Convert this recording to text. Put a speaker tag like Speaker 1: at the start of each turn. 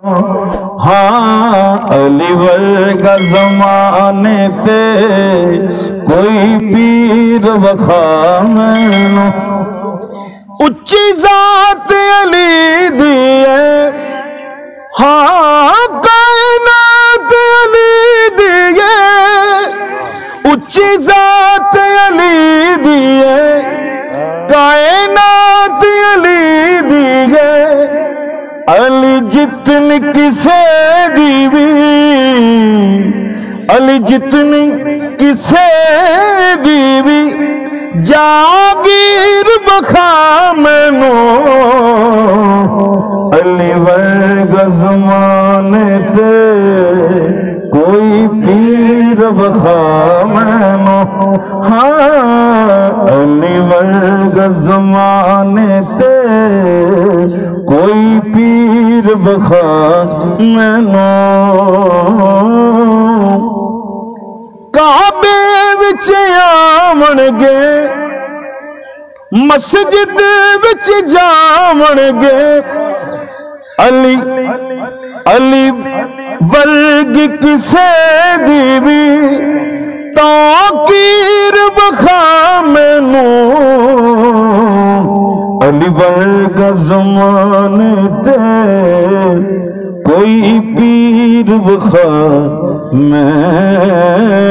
Speaker 1: ہاں علی ورگا زمانے تے کوئی پیر وخا مینوں اچھی ذات علی دیئے ہاں کائنات علی دیئے اچھی ذات علی دیئے کائنات علی دیئے علی جتنی کسے دیوی علی جتنی کسے دیوی جاگیر بخا مینوں علی ورگا زمانے تے کوئی پیر بخا مینوں ہاں علی ورگا زمانے تے کوئی پیر بخا مینوں کعبے وچ آون گے مسجد وچ جاون گے علی ورگی کسے دیوی تاکیر بخا مینوں علی ورگا زمانے تے کوئی پیر بخا مینوں